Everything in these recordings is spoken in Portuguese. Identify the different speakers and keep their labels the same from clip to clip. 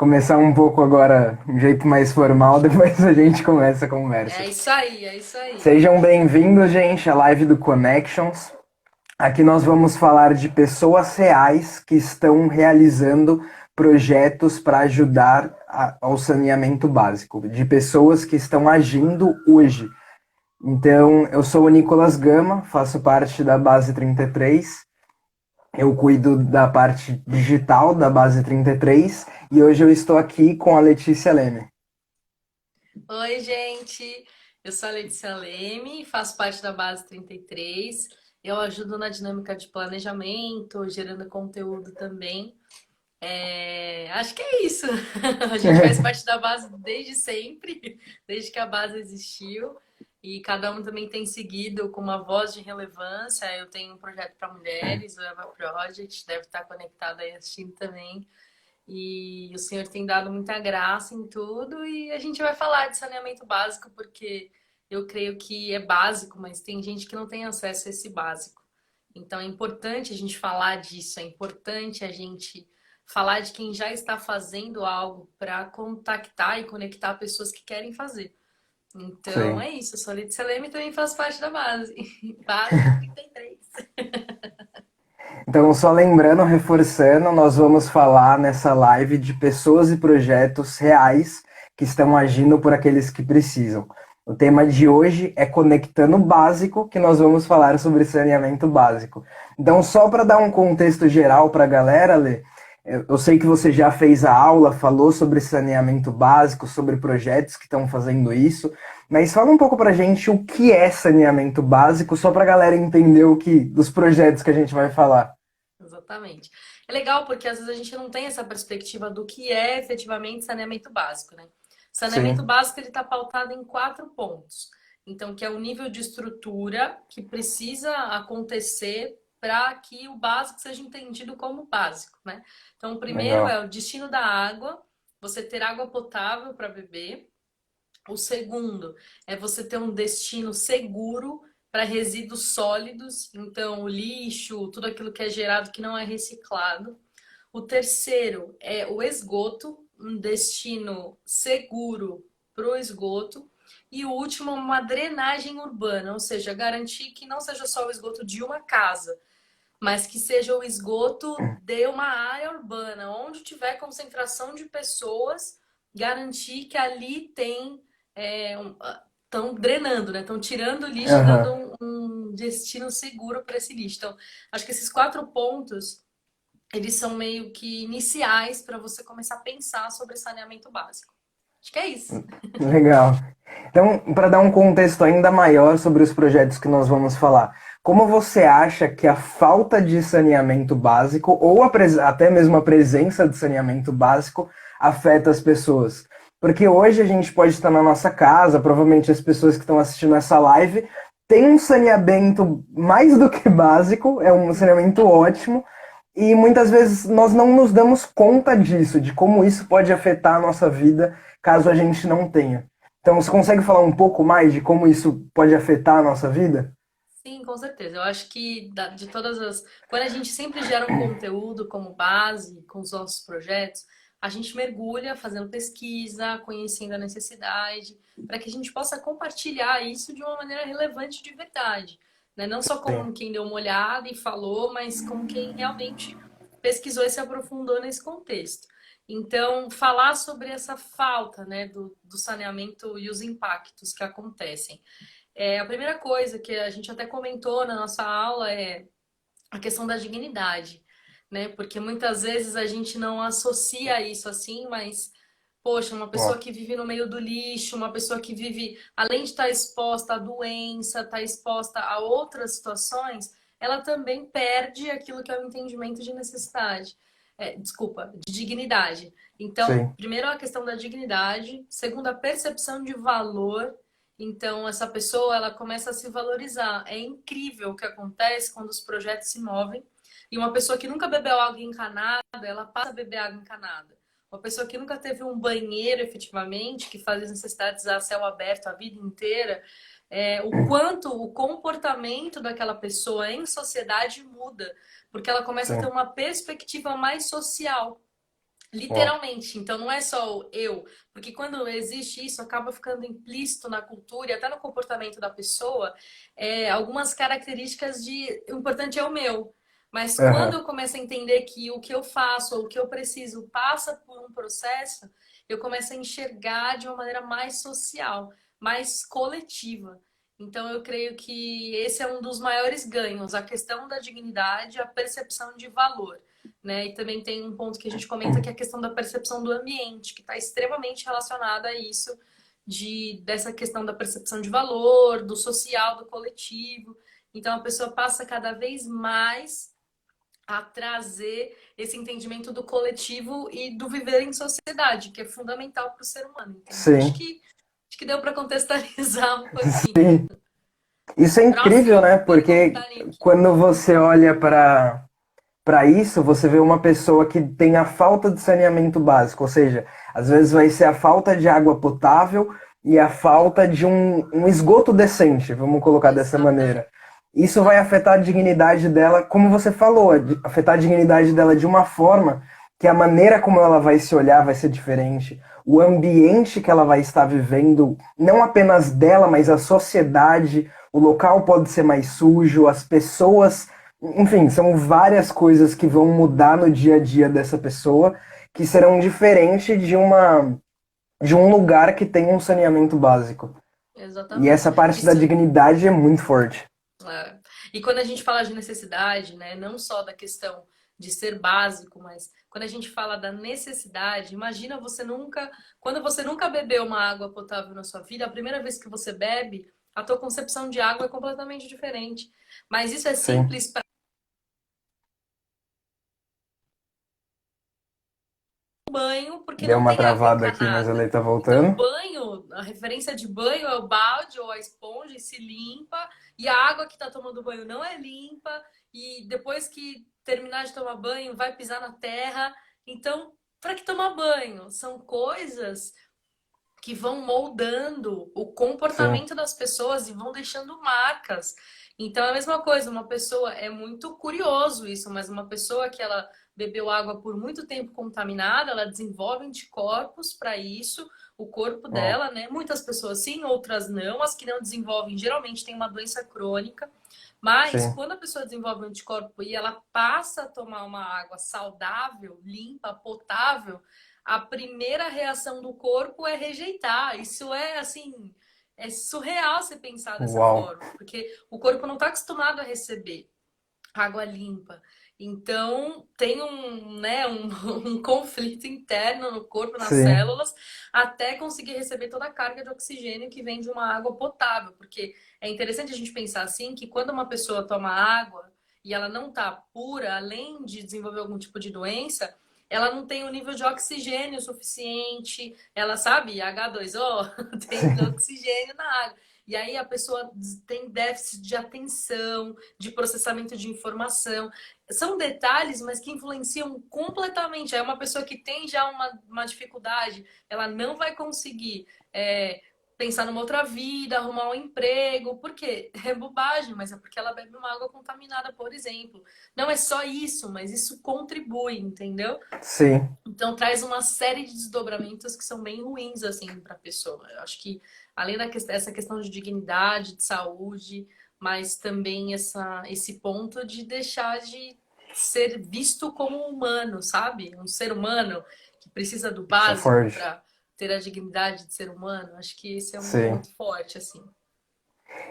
Speaker 1: Começar um pouco agora, um jeito mais formal, depois a gente começa a conversa.
Speaker 2: É isso aí, é isso aí.
Speaker 1: Sejam bem-vindos, gente, à live do Connections. Aqui nós vamos falar de pessoas reais que estão realizando projetos para ajudar ao saneamento básico, de pessoas que estão agindo hoje. Então, eu sou o Nicolas Gama, faço parte da Base 33. Eu cuido da parte digital da Base 33 e hoje eu estou aqui com a Letícia Leme.
Speaker 2: Oi, gente. Eu sou a Letícia Leme, faço parte da Base 33. Eu ajudo na dinâmica de planejamento, gerando conteúdo também. Acho que é isso. A gente faz parte da base desde sempre, desde que a base existiu. E cada um também tem seguido com uma voz de relevância. Eu tenho um projeto para mulheres, o Eva Project, deve estar conectado aí assistindo também. E o senhor tem dado muita graça em tudo. E a gente vai falar de saneamento básico, porque eu creio que é básico, mas tem gente que não tem acesso a esse básico. Então é importante a gente falar disso, é importante a gente falar de quem já está fazendo algo para contactar e conectar pessoas que querem fazer. Então
Speaker 1: Sim.
Speaker 2: é isso, eu sou a Letícia Leme e também faço parte da base. Base 33.
Speaker 1: Então, só lembrando, reforçando, nós vamos falar nessa live de pessoas e projetos reais que estão agindo por aqueles que precisam. O tema de hoje é Conectando o Básico, que nós vamos falar sobre saneamento básico. Então, só para dar um contexto geral para a galera, Lê, eu sei que você já fez a aula, falou sobre saneamento básico, sobre projetos que estão fazendo isso, mas fala um pouco para a gente o que é saneamento básico, só para a galera entender o que dos projetos que a gente vai falar.
Speaker 2: Exatamente. É legal porque às vezes a gente não tem essa perspectiva do que é efetivamente saneamento básico, né? Saneamento
Speaker 1: Sim,
Speaker 2: básico ele está pautado em 4 pontos. Então, que é o nível de estrutura que precisa acontecer para que o básico seja entendido como básico, né? Então, o primeiro é
Speaker 1: legal.
Speaker 2: o destino da água, você ter água potável para beber. O segundo é você ter um destino seguro para resíduos sólidos, então o lixo, tudo aquilo que é gerado que não é reciclado. O terceiro é o esgoto, um destino seguro para o esgoto. E o último, uma drenagem urbana, ou seja, garantir que não seja só o esgoto de uma casa, mas que seja o esgoto de uma área urbana, onde tiver concentração de pessoas, garantir que ali tem estão drenando, né? Estão tirando o lixo e dando
Speaker 1: Aham.
Speaker 2: um destino seguro para esse lixo. Então, acho que esses 4 pontos eles são meio que iniciais para você começar a pensar sobre saneamento básico. Acho que é isso.
Speaker 1: Legal. Então, para dar um contexto ainda maior sobre os projetos que nós vamos falar, como você acha que a falta de saneamento básico, ou até mesmo a presença de saneamento básico, afeta as pessoas? Porque hoje a gente pode estar na nossa casa, provavelmente as pessoas que estão assistindo essa live têm um saneamento mais do que básico, é um saneamento ótimo, e muitas vezes nós não nos damos conta disso, de como isso pode afetar a nossa vida caso a gente não tenha. Então, você consegue falar um pouco mais de como isso pode afetar a nossa vida?
Speaker 2: Sim, com certeza. Eu acho que de todas as. Quando a gente sempre gera um conteúdo como base com os nossos projetos, a gente mergulha fazendo pesquisa, conhecendo a necessidade, para que a gente possa compartilhar isso de uma maneira relevante de verdade. Né? Não só
Speaker 1: Sim,
Speaker 2: como quem deu uma olhada e falou, mas como quem realmente pesquisou e se aprofundou nesse contexto. Então, falar sobre essa falta, né, do saneamento e os impactos que acontecem. A primeira coisa que a gente até comentou na nossa aula é a questão da dignidade, né? Porque muitas vezes a gente não associa isso assim, mas, poxa, uma pessoa
Speaker 1: ó,
Speaker 2: que vive no meio do lixo, uma pessoa que vive, além de estar exposta à doença, estar exposta a outras situações, ela também perde aquilo que é o entendimento de necessidade. Desculpa, de dignidade. Então,
Speaker 1: sim,
Speaker 2: primeiro a questão da dignidade, segundo a percepção de valor. Então, essa pessoa ela começa a se valorizar. É incrível o que acontece quando os projetos se movem e uma pessoa que nunca bebeu água encanada, ela passa a beber água encanada. Uma pessoa que nunca teve um banheiro efetivamente, que faz as necessidades a céu aberto a vida inteira, o quanto o comportamento daquela pessoa em sociedade muda, porque ela começa a ter
Speaker 1: sim,
Speaker 2: uma perspectiva mais social.
Speaker 1: Uau.
Speaker 2: Literalmente, então não é só o eu, porque quando existe isso, acaba ficando implícito na cultura e até no comportamento da pessoa, algumas características de o importante é o meu. Mas quando
Speaker 1: Aham.
Speaker 2: eu começo a entender que o que eu faço ou o que eu preciso passa por um processo, eu começo a enxergar de uma maneira mais social, mais coletiva. Então eu creio que esse é um dos maiores ganhos, a questão da dignidade, a percepção de valor, né? E também tem um ponto que a gente comenta que é a questão da percepção do ambiente, que está extremamente relacionada a isso, dessa questão da percepção de valor, do social, do coletivo. Então a pessoa passa cada vez mais a trazer esse entendimento do coletivo e do viver em sociedade, que é fundamental para o ser humano, entendeu?
Speaker 1: Sim,
Speaker 2: Acho que deu para contextualizar um pouquinho.
Speaker 1: sim. Isso é incrível,
Speaker 2: Próxima
Speaker 1: né? Porque
Speaker 2: pergunta, Nick.
Speaker 1: quando você olha para isso, você vê uma pessoa que tem a falta de saneamento básico, ou seja, às vezes vai ser a falta de água potável e a falta de um esgoto decente, vamos colocar dessa maneira.
Speaker 2: Exatamente.
Speaker 1: Isso vai afetar a dignidade dela, como você falou, afetar a dignidade dela de uma forma que a maneira como ela vai se olhar vai ser diferente, o ambiente que ela vai estar vivendo, não apenas dela, mas a sociedade, o local pode ser mais sujo, as pessoas, enfim, são várias coisas que vão mudar no dia a dia dessa pessoa que serão diferentes de um lugar que tem um saneamento básico. E
Speaker 2: Exatamente.
Speaker 1: essa parte da
Speaker 2: Isso,
Speaker 1: dignidade é muito forte.
Speaker 2: é. E quando a gente fala de necessidade, né, não só da questão de ser básico, mas quando a gente fala da necessidade, imagina quando você nunca bebeu uma água potável na sua vida, a primeira vez que você bebe, a tua concepção de água é completamente diferente. Mas isso é
Speaker 1: Sim.
Speaker 2: simples para banho, porque
Speaker 1: Deu
Speaker 2: não
Speaker 1: uma
Speaker 2: tem água
Speaker 1: travada aqui, mas a
Speaker 2: encanada.
Speaker 1: lei tá
Speaker 2: Então,
Speaker 1: voltando.
Speaker 2: banho, a referência de banho é o balde ou a esponja e se limpa, e a água que tá tomando banho não é limpa, e depois que terminar de tomar banho, vai pisar na terra. Então, para que tomar banho? São coisas que vão moldando o
Speaker 1: Sim.
Speaker 2: comportamento das pessoas e vão deixando marcas. Então é a mesma coisa, uma pessoa é muito curioso isso, mas uma pessoa que ela bebeu água por muito tempo contaminada, ela desenvolve anticorpos para isso, o corpo
Speaker 1: Ó,
Speaker 2: dela, né? Muitas pessoas sim, outras não. As que não desenvolvem geralmente têm uma doença crônica, mas
Speaker 1: sim.
Speaker 2: quando a pessoa desenvolve um anticorpo e ela passa a tomar uma água saudável, limpa, potável, a primeira reação do corpo é rejeitar. Isso é assim, é surreal você pensar dessa
Speaker 1: Uau.
Speaker 2: forma, porque o corpo não está acostumado a receber água limpa. Então tem um conflito interno no corpo, nas
Speaker 1: Sim.
Speaker 2: células, até conseguir receber toda a carga de oxigênio que vem de uma água potável. Porque é interessante a gente pensar assim que quando uma pessoa toma água e ela não está pura, além de desenvolver algum tipo de doença, ela não tem o nível de oxigênio suficiente, ela sabe, H2O, tem
Speaker 1: Sim.
Speaker 2: oxigênio na água. E aí a pessoa tem déficit de atenção, de processamento de informação. São detalhes, mas que influenciam completamente. É uma pessoa que tem já uma dificuldade, ela não vai conseguir pensar numa outra vida, arrumar um emprego. Por quê? É bobagem, mas é porque ela bebe uma água contaminada, por exemplo. Não é só isso, mas isso contribui, entendeu?
Speaker 1: Sim.
Speaker 2: Então traz uma série de desdobramentos que são bem ruins assim para a pessoa. Eu acho que além essa questão de dignidade, de saúde, mas também esse ponto de deixar de ser visto como humano, sabe? Um ser humano que precisa do
Speaker 1: Isso é
Speaker 2: básico
Speaker 1: forte.
Speaker 2: para ter a dignidade de ser humano. Acho que esse é um
Speaker 1: Sim.
Speaker 2: muito forte assim.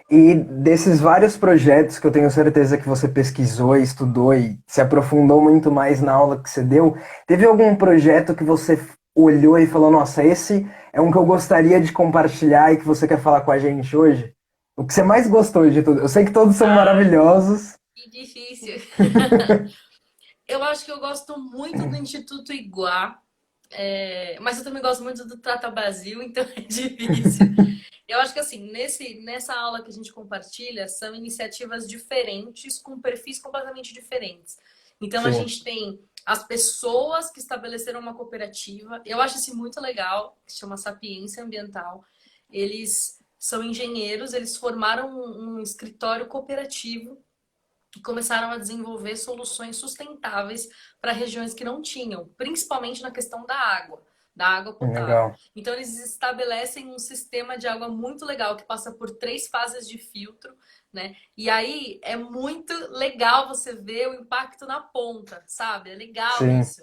Speaker 1: E desses vários projetos que eu tenho certeza que você pesquisou e estudou e se aprofundou muito mais na aula que você deu, teve algum projeto que você olhou e falou, nossa, esse é um que eu gostaria de compartilhar e que você quer falar com a gente hoje? O que você mais gostou de tudo? Eu sei que todos são
Speaker 2: Ai,
Speaker 1: maravilhosos.
Speaker 2: que difícil. Eu acho que eu gosto muito do Instituto Iguá. Mas eu também gosto muito do Trata Brasil, então é difícil. Eu acho que assim, nessa aula que a gente compartilha, são iniciativas diferentes, com perfis completamente diferentes. Então a
Speaker 1: Sim,
Speaker 2: gente tem as pessoas que estabeleceram uma cooperativa. Eu acho isso muito legal, que se chama Sapiência Ambiental. Eles são engenheiros, eles formaram um escritório cooperativo que começaram a desenvolver soluções sustentáveis para regiões que não tinham, principalmente na questão da água potável.
Speaker 1: Legal.
Speaker 2: Então, eles estabelecem um sistema de água muito legal, que passa por 3 fases de filtro, né? E aí é muito legal você ver o impacto na ponta, sabe? É legal
Speaker 1: Sim,
Speaker 2: isso.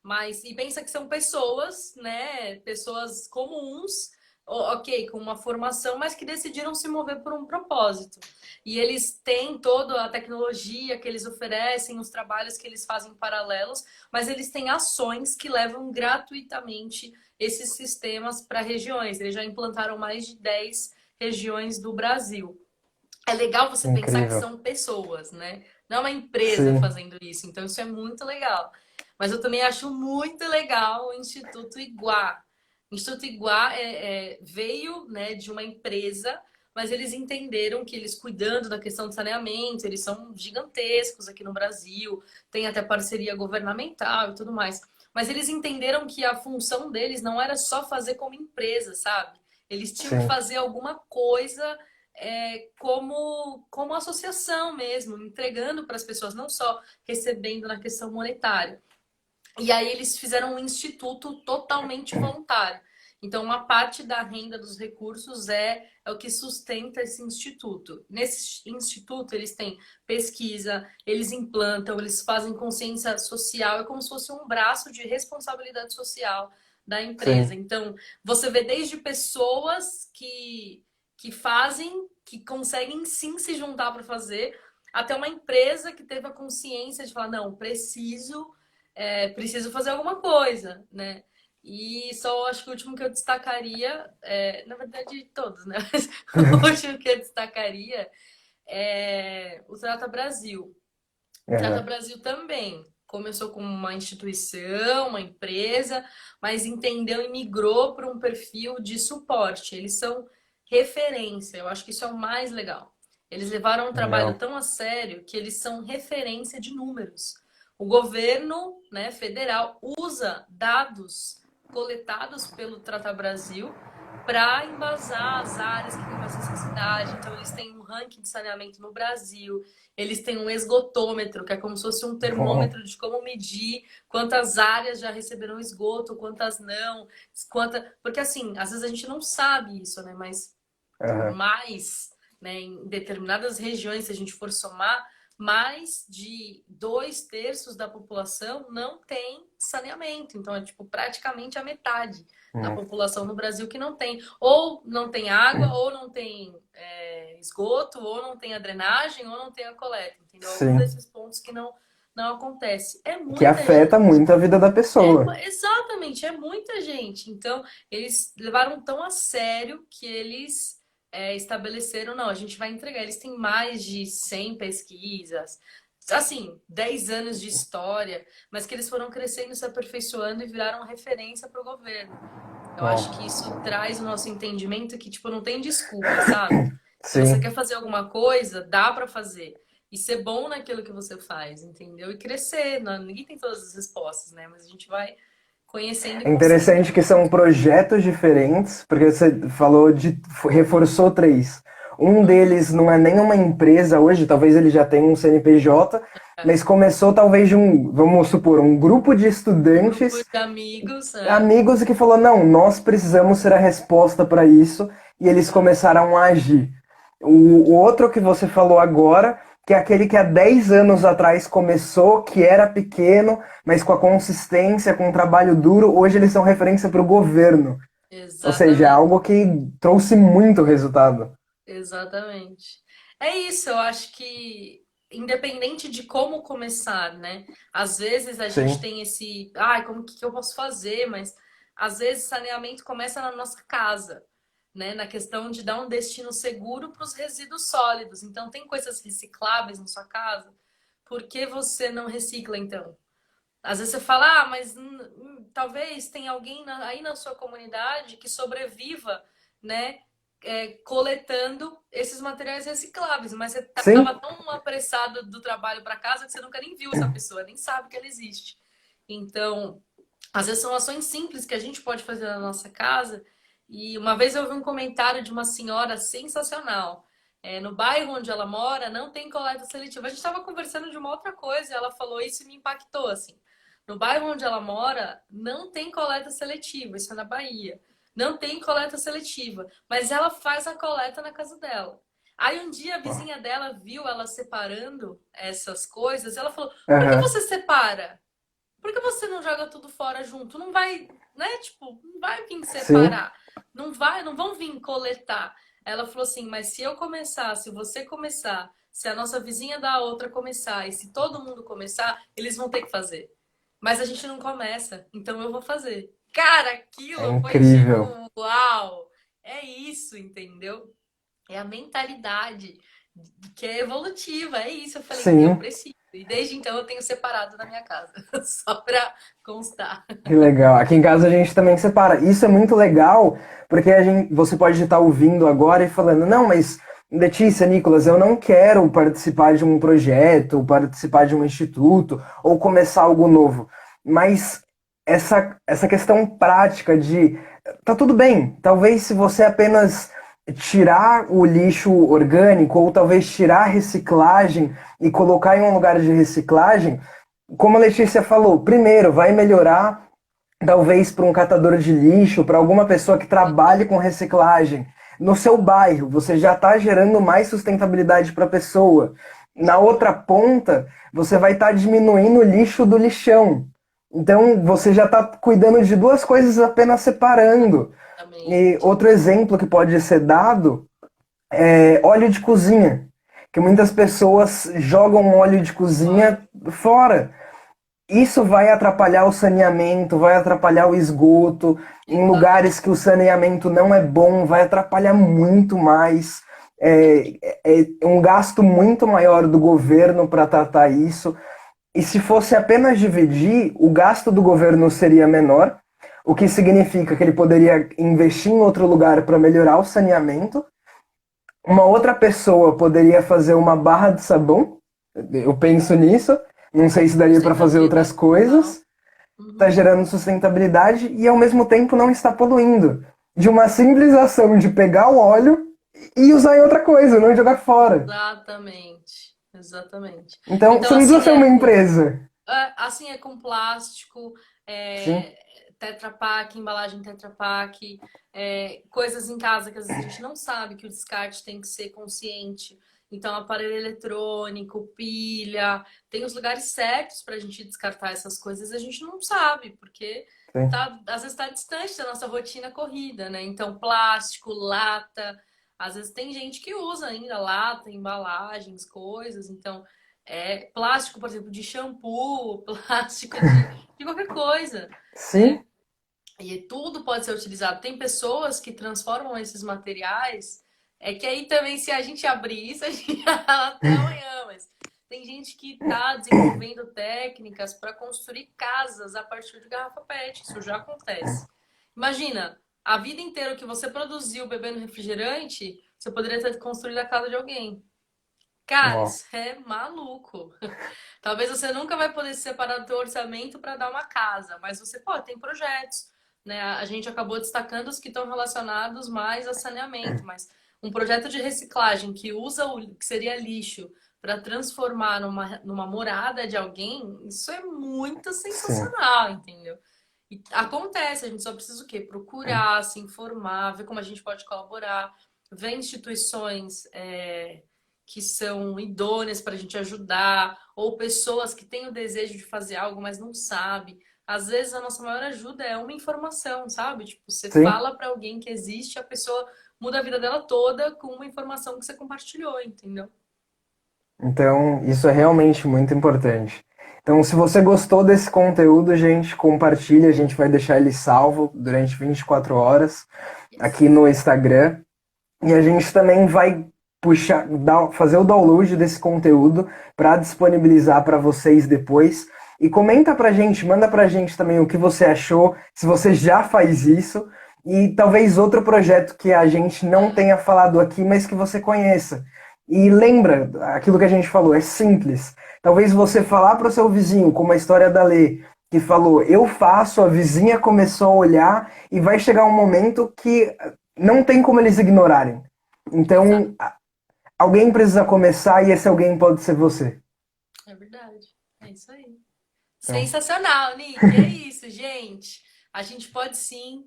Speaker 2: Mas, e pensa que são pessoas, né? Pessoas comuns, ok, com uma formação, mas que decidiram se mover por um propósito. E eles têm toda a tecnologia que eles oferecem, os trabalhos que eles fazem paralelos, mas eles têm ações que levam gratuitamente esses sistemas para regiões. Eles já implantaram mais de 10 regiões do Brasil. É legal você pensar que
Speaker 1: incrível.
Speaker 2: são pessoas, né? Não é uma empresa
Speaker 1: Sim,
Speaker 2: fazendo isso. Então, isso é muito legal. Mas eu também acho muito legal o Instituto Iguá. O Instituto Iguá veio, né, de uma empresa, mas eles entenderam que eles cuidando da questão do saneamento, eles são gigantescos aqui no Brasil, tem até parceria governamental e tudo mais. Mas eles entenderam que a função deles não era só fazer como empresa, sabe? Eles tinham que
Speaker 1: sim,
Speaker 2: fazer alguma coisa como associação mesmo, entregando para as pessoas, não só recebendo na questão monetária. E aí eles fizeram um instituto totalmente voluntário. Então, uma parte da renda dos recursos é o que sustenta esse instituto. Nesse instituto, eles têm pesquisa, eles implantam, eles fazem consciência social, é como se fosse um braço de responsabilidade social da empresa.
Speaker 1: sim.
Speaker 2: Então, você vê desde pessoas que fazem, que conseguem sim se juntar para fazer, até uma empresa que teve a consciência de falar, não, preciso fazer alguma coisa, né? E só acho que o último que eu destacaria, na verdade todos, né? Mas o último que eu destacaria é o Trata Brasil. O Trata
Speaker 1: Aham.
Speaker 2: Brasil também começou como uma instituição, uma empresa, mas entendeu e migrou para um perfil de suporte. Eles são referência, eu acho que isso é o mais legal. Eles levaram um trabalho
Speaker 1: Legal.
Speaker 2: tão a sério que eles são referência de números. O governo, né, federal usa dados coletados pelo Trata Brasil para embasar as áreas que têm mais necessidade. Então, eles têm um ranking de saneamento no Brasil, eles têm um esgotômetro, que é como se fosse um
Speaker 1: Bom,
Speaker 2: termômetro de como medir quantas áreas já receberam esgoto, quantas não, porque assim, às vezes a gente não sabe isso, né? Mas
Speaker 1: aham.
Speaker 2: mais, né, em determinadas regiões, se a gente for somar, mais de 2/3 da população não tem saneamento. Então, é tipo praticamente a metade da
Speaker 1: Hum.
Speaker 2: população no Brasil que não tem. Ou não tem água, ou não tem esgoto, ou não tem a drenagem, ou não tem a coleta. Entendeu? Algum
Speaker 1: Sim.
Speaker 2: desses pontos que não acontece. É
Speaker 1: Que
Speaker 2: muita
Speaker 1: afeta
Speaker 2: gente.
Speaker 1: muito a vida da pessoa.
Speaker 2: Exatamente, é muita gente. Então, eles levaram tão a sério que eles estabeleceram, não, a gente vai entregar. Eles têm mais de 100 pesquisas, assim, 10 anos de história, mas que eles foram crescendo, se aperfeiçoando e viraram referência para o governo. Eu
Speaker 1: Bom,
Speaker 2: acho que isso traz o nosso entendimento que, tipo, não tem desculpa, sabe? Se você
Speaker 1: sim.
Speaker 2: quer fazer alguma coisa, dá para fazer. E ser bom naquilo que você faz, entendeu? E crescer. Ninguém tem todas as respostas, né? Mas a gente vai conhecendo e
Speaker 1: É interessante
Speaker 2: conseguindo.
Speaker 1: que são projetos diferentes, porque você falou de, reforçou três. Um
Speaker 2: Uhum.
Speaker 1: deles não é nem uma empresa hoje, talvez ele já tenha um CNPJ,
Speaker 2: É.
Speaker 1: mas começou talvez de um, vamos supor, um grupo de
Speaker 2: Um grupo
Speaker 1: estudantes,
Speaker 2: de amigos,
Speaker 1: amigos que falou, não, nós precisamos ser a resposta para isso, e eles começaram a agir. O outro que você falou agora, que é aquele que há 10 anos atrás começou, que era pequeno, mas com a consistência, com o trabalho duro, hoje eles são referência para o governo. Ou seja, é
Speaker 2: exatamente.
Speaker 1: algo que trouxe muito resultado.
Speaker 2: Exatamente. É isso, eu acho que independente de como começar, né? Às vezes a gente
Speaker 1: Sim,
Speaker 2: tem esse, ai, como que eu posso fazer? Mas às vezes saneamento começa na nossa casa, né? Na questão de dar um destino seguro para os resíduos sólidos. Então tem coisas recicláveis na sua casa. Por que você não recicla então? Às vezes você fala, mas talvez tenha alguém aí na sua comunidade que sobreviva, né, coletando esses materiais recicláveis, mas você estava
Speaker 1: sim,
Speaker 2: tão apressado do trabalho para casa que você nunca nem viu essa pessoa, nem sabe que ela existe. Então, às vezes são ações simples que a gente pode fazer na nossa casa. E uma vez eu vi um comentário de uma senhora sensacional. no bairro onde ela mora não tem coleta seletiva. A gente estava conversando de uma outra coisa e ela falou isso e me impactou, assim. No bairro onde ela mora não tem coleta seletiva, isso é na Bahia. Não tem coleta seletiva, mas ela faz a coleta na casa dela. Aí um dia a vizinha dela viu ela separando essas coisas, e ela falou: "Por que
Speaker 1: Aham.
Speaker 2: você separa? Por que você não joga tudo fora junto? Não vai, né? Tipo, não vai vir
Speaker 1: Sim,
Speaker 2: separar. Não vai, não vão vir coletar." Ela falou assim: "Mas se eu começar, se você começar, se a nossa vizinha da outra começar e se todo mundo começar, eles vão ter que fazer. Mas a gente não começa, então eu vou fazer." Cara,
Speaker 1: é
Speaker 2: aquilo foi tipo,
Speaker 1: incrível.
Speaker 2: uau! É isso, entendeu? É a mentalidade que é evolutiva, é isso. Eu falei, eu
Speaker 1: Sim,
Speaker 2: preciso. E desde então eu tenho separado na minha casa, só pra constar.
Speaker 1: que legal. Aqui em casa a gente também separa. Isso é muito legal, porque você pode estar ouvindo agora e falando, não, mas Letícia, Nicolas, eu não quero participar de um projeto, ou participar de um instituto, ou começar algo novo. Mas essa questão prática de tá tudo bem, talvez se você apenas tirar o lixo orgânico, ou talvez tirar a reciclagem e colocar em um lugar de reciclagem, como a Letícia falou, primeiro vai melhorar talvez para um catador de lixo, para alguma pessoa que trabalhe com reciclagem. No seu bairro, você já está gerando mais sustentabilidade para a pessoa. Na outra ponta, você vai estar diminuindo o lixo do lixão. Então, você já está cuidando de duas coisas apenas separando. E
Speaker 2: Exatamente.
Speaker 1: outro exemplo que pode ser dado é óleo de cozinha, que muitas pessoas jogam óleo de
Speaker 2: Fora.
Speaker 1: cozinha fora. Isso vai atrapalhar o saneamento, vai atrapalhar o esgoto. Em lugares
Speaker 2: Exatamente.
Speaker 1: que o saneamento não é bom, vai atrapalhar muito mais. É um gasto muito maior do governo para tratar isso. E se fosse apenas dividir, o gasto do governo seria menor, o que significa que ele poderia investir em outro lugar para melhorar o saneamento. Uma outra pessoa poderia fazer uma barra de sabão. Eu penso nisso. Não sei se daria para fazer outras
Speaker 2: Sustentabilidade total.
Speaker 1: coisas. Está
Speaker 2: Uhum.
Speaker 1: gerando sustentabilidade e ao mesmo tempo não está poluindo. De uma simples ação de pegar o óleo e usar em outra coisa, não jogar fora.
Speaker 2: Exatamente. Exatamente.
Speaker 1: Então,
Speaker 2: Então,
Speaker 1: você não precisa
Speaker 2: assim,
Speaker 1: ser uma empresa.
Speaker 2: assim é com plástico,
Speaker 1: Sim,
Speaker 2: Tetra Pak, embalagem Tetra Pak, coisas em casa que às vezes a gente não sabe que o descarte tem que ser consciente. Então, aparelho eletrônico, pilha, tem os lugares certos para a gente descartar essas coisas e a gente não sabe, porque
Speaker 1: sim,
Speaker 2: tá, às vezes está distante da nossa rotina corrida, né? Então, plástico, lata, às vezes tem gente que usa ainda lata, embalagens, coisas, então plástico, por exemplo, de shampoo, plástico de qualquer coisa, né?
Speaker 1: sim,
Speaker 2: E tudo pode ser utilizado. Tem pessoas que transformam esses materiais, que aí também, se a gente abrir isso, a gente até amanhã, mas tem gente que está desenvolvendo técnicas para construir casas a partir de garrafa PET. Isso já acontece. Imagina, a vida inteira que você produziu bebendo refrigerante, você poderia ter construído a casa de alguém. Cara,
Speaker 1: ó,
Speaker 2: isso é maluco. Talvez você nunca vai poder se separar do teu orçamento para dar uma casa, mas você pode, tem projetos, né? A gente acabou destacando os que estão relacionados mais a saneamento, mas um projeto de reciclagem que usa o que seria lixo para transformar numa morada de alguém, isso é muito
Speaker 1: sim.
Speaker 2: sensacional, entendeu? E acontece, a gente só precisa o quê? Procurar, se informar, ver como a gente pode colaborar, ver instituições que são idôneas para a gente ajudar, ou pessoas que têm o desejo de fazer algo, mas não sabe. Às vezes a nossa maior ajuda é uma informação, sabe? Tipo, você
Speaker 1: Sim.
Speaker 2: fala para alguém que existe, a pessoa muda a vida dela toda com uma informação que você compartilhou, entendeu?
Speaker 1: Então, isso é realmente muito importante. Então, se você gostou desse conteúdo, gente, compartilha, a gente vai deixar ele salvo durante 24 horas aqui
Speaker 2: Yes.
Speaker 1: no Instagram. E a gente também vai puxar, fazer o download desse conteúdo para disponibilizar para vocês depois. E comenta pra gente, manda pra gente também o que você achou, se você já faz isso, e talvez outro projeto que a gente não tenha falado aqui, mas que você conheça. E lembra, aquilo que a gente falou, é simples. Talvez você falar para o seu vizinho, como a história da Lê, que falou, eu faço, a vizinha começou a olhar, e vai chegar um momento que não tem como eles ignorarem.
Speaker 2: Exato.
Speaker 1: Então, alguém precisa começar e esse alguém pode ser você.
Speaker 2: É verdade. É isso aí.
Speaker 1: Então,
Speaker 2: Sensacional, Nick. É isso, gente. A gente pode sim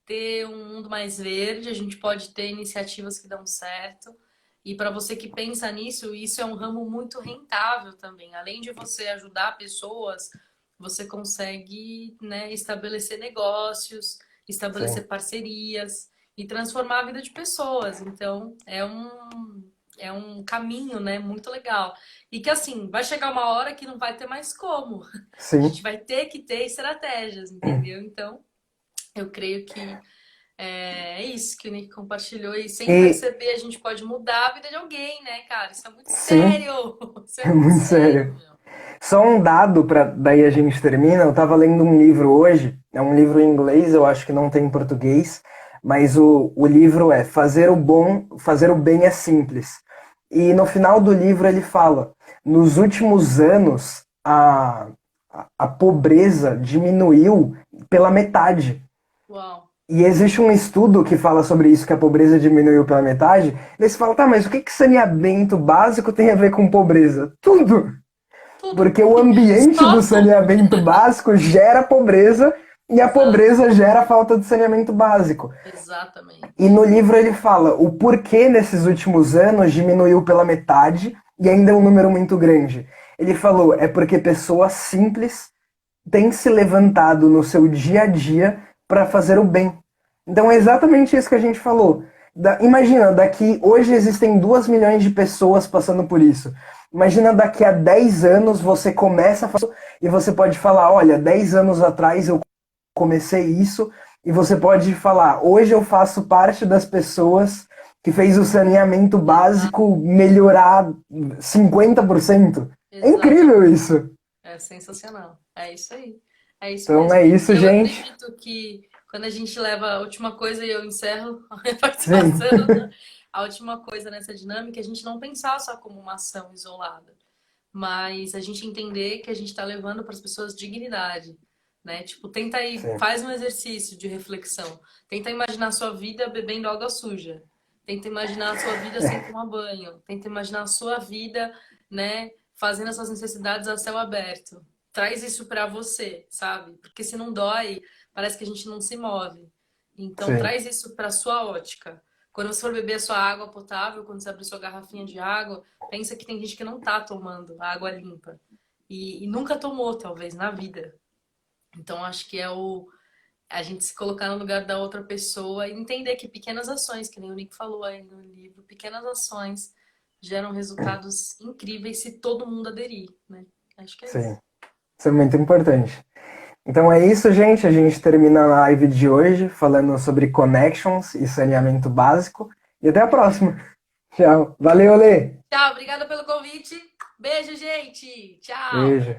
Speaker 2: ter um mundo mais verde, a gente pode ter iniciativas que dão certo. E para você que pensa nisso, isso é um ramo muito rentável também. Além de você ajudar pessoas, você consegue, né, estabelecer negócios,
Speaker 1: sim.
Speaker 2: estabelecer parcerias e transformar a vida de pessoas. Então, é um caminho, né, muito legal. E que assim, vai chegar uma hora que não vai ter mais como. A gente
Speaker 1: Sim.
Speaker 2: vai ter que ter estratégias, entendeu? Então, eu creio que é isso que o Nick compartilhou. E sem
Speaker 1: E
Speaker 2: perceber, a gente pode mudar a vida de alguém, né, cara? Isso é muito
Speaker 1: sim,
Speaker 2: sério! Isso é
Speaker 1: é
Speaker 2: muito
Speaker 1: muito
Speaker 2: sério,
Speaker 1: sério.
Speaker 2: meu.
Speaker 1: Só um dado para daí a gente termina. Eu estava lendo um livro hoje, é um livro em inglês, eu acho que não tem em português, mas o livro é Fazer o Bom, Fazer o Bem é Simples. E no final do livro ele fala, nos últimos anos a pobreza diminuiu pela metade.
Speaker 2: Uau!
Speaker 1: E existe um estudo que fala sobre isso, que a pobreza diminuiu pela metade. Daí você fala, tá, mas o que que saneamento básico tem a ver com pobreza? Tudo!
Speaker 2: Tudo!
Speaker 1: Porque o ambiente do
Speaker 2: Só tudo!
Speaker 1: saneamento básico gera pobreza e a
Speaker 2: Exato,
Speaker 1: pobreza gera falta de saneamento básico. E
Speaker 2: exatamente.
Speaker 1: no livro ele fala o porquê nesses últimos anos diminuiu pela metade e ainda é um número muito grande. Ele falou, é porque pessoas simples têm se levantado no seu dia a dia para fazer o bem. Então é exatamente isso que a gente falou. Imagina, daqui hoje existem 2 milhões de pessoas passando por isso. Imagina daqui a 10 anos você começa a fazer e você pode falar, olha, 10 anos atrás eu comecei isso e você pode falar, hoje eu faço parte das pessoas que fez o saneamento
Speaker 2: Exato,
Speaker 1: básico melhorar 50%. É incrível
Speaker 2: exatamente.
Speaker 1: isso.
Speaker 2: É sensacional. É isso aí. É isso
Speaker 1: Então
Speaker 2: mesmo.
Speaker 1: é isso,
Speaker 2: E eu
Speaker 1: gente.
Speaker 2: acredito que quando a gente leva a última coisa, e eu encerro a minha
Speaker 1: Sim,
Speaker 2: participação, a última coisa nessa dinâmica, é a gente não pensar só como uma ação isolada, mas a gente entender que a gente está levando para as pessoas dignidade, né? Tipo, tenta aí,
Speaker 1: sim,
Speaker 2: faz um exercício de reflexão. Tenta imaginar a sua vida bebendo água suja. Tenta imaginar a sua vida sem tomar banho. Tenta imaginar a sua vida, né, fazendo as suas necessidades a céu aberto. Traz isso para você, sabe? Porque se não dói, parece que a gente não se move. Então,
Speaker 1: sim,
Speaker 2: traz isso para sua ótica. Quando você for beber a sua água potável, quando você abrir sua garrafinha de água, pensa que tem gente que não tá tomando água limpa. E nunca tomou, talvez, na vida. Então, acho que é a gente se colocar no lugar da outra pessoa e entender que pequenas ações, que nem o Nick falou aí no livro, pequenas ações geram resultados incríveis se todo mundo aderir, né? Acho que é
Speaker 1: sim.
Speaker 2: isso.
Speaker 1: Isso é muito importante. Então é isso, gente. A gente termina a live de hoje falando sobre connections e saneamento básico. E até a próxima. Tchau. Valeu, Lê.
Speaker 2: Tchau, obrigada pelo convite. Beijo, gente. Tchau.
Speaker 1: Beijo.